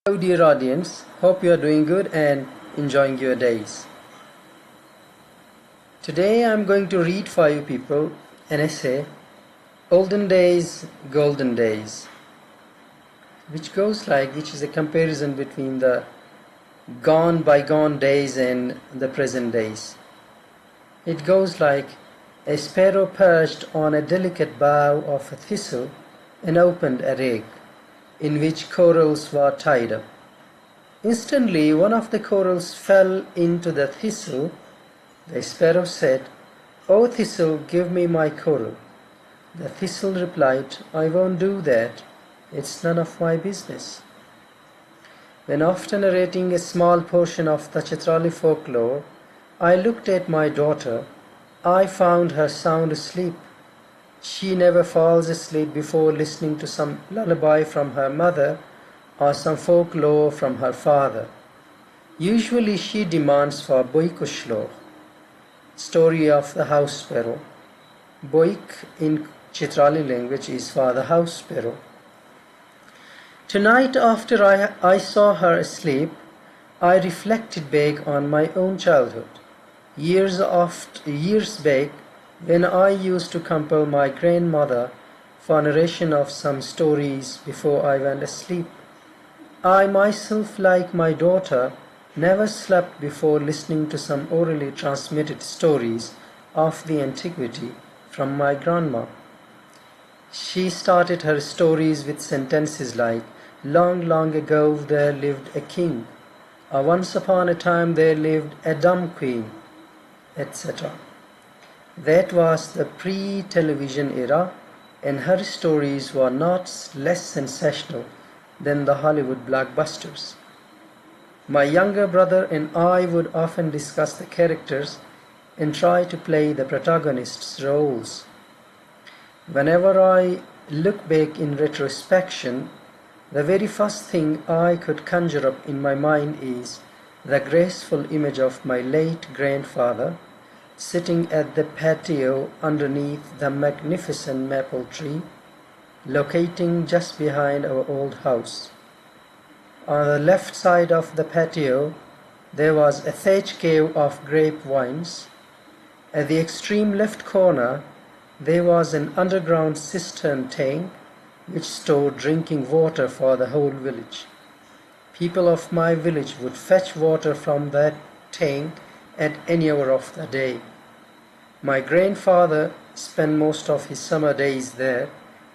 Hello dear audience, hope you are doing good and enjoying your days. Today I am going to read for you people an essay, Olden Days, Golden Days, which is a comparison between the bygone days and the present days. It goes like, a sparrow perched on a delicate bough of a thistle and opened a egg, in which corals were tied up. Instantly one of the corals fell into the thistle. The sparrow said, "O thistle, give me my coral." The thistle replied, "I won't do that. It's none of my business." When after narrating a small portion of the Chitrali folklore, I looked at my daughter, I found her sound asleep. She never falls asleep before listening to some lullaby from her mother or some folklore from her father. Usually she demands for Boikushlo, story of the house sparrow. Boik in Chitrali language is for the house sparrow. Tonight after I saw her asleep, I reflected back on my own childhood. Years back, when I used to compel my grandmother for narration of some stories before I went asleep. I myself, like my daughter, never slept before listening to some orally transmitted stories of the antiquity from my grandma. She started her stories with sentences like, "Long, long ago there lived a king," or "Once upon a time there lived a dumb queen," etc. That was the pre-television era, and her stories were not less sensational than the Hollywood blockbusters. My younger brother and I would often discuss the characters and try to play the protagonists' roles. Whenever I look back in retrospection, the very first thing I could conjure up in my mind is the graceful image of my late grandfather sitting at the patio underneath the magnificent maple tree, locating just behind our old house. On the left side of the patio, there was a thatch cave of grapevines. At the extreme left corner, there was an underground cistern tank which stored drinking water for the whole village. People of my village would fetch water from that tank at any hour of the day. My grandfather spent most of his summer days there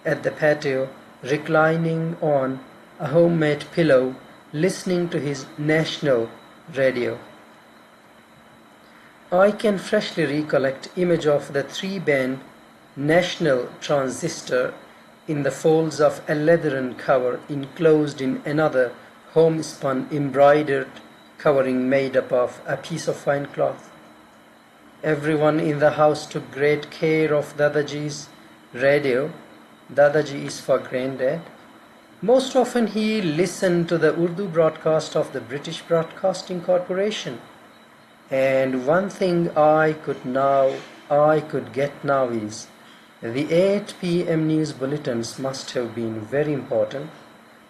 at the patio, reclining on a homemade pillow, listening to his national radio. I can freshly recollect image of the 3-band national transistor in the folds of a leathern cover enclosed in another homespun embroidered covering made up of a piece of fine cloth. Everyone in the house took great care of Dadaji's radio. Dadaji is for granddad. Most often he listened to the Urdu broadcast of the British Broadcasting Corporation. And one thing I could get now is the 8 p.m. news bulletins must have been very important,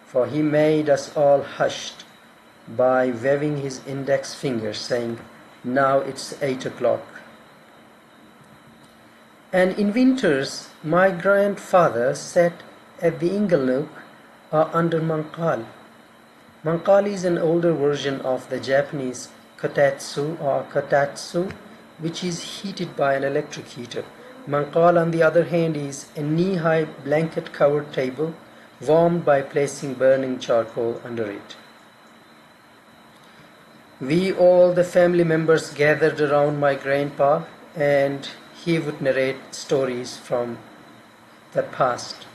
for he made us all hushed by waving his index finger saying, "Now it's 8 o'clock." And in winters, my grandfather sat at the ingle or under manqal. Manqal is an older version of the Japanese kotatsu, which is heated by an electric heater. Manqal, on the other hand, is a knee-high blanket-covered table warmed by placing burning charcoal under it. We all, the family members, gathered around my grandpa, and he would narrate stories from the past.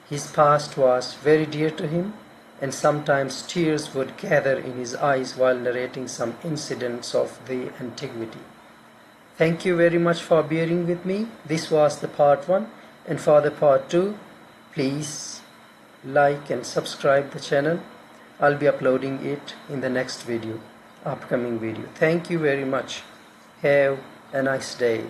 His past was very dear to him, and sometimes tears would gather in his eyes while narrating some incidents of the antiquity. Thank you very much for bearing with me. This was the part 1, and for the part 2, please like and subscribe the channel. I'll be uploading it in the next upcoming video. Thank you very much. Have a nice day.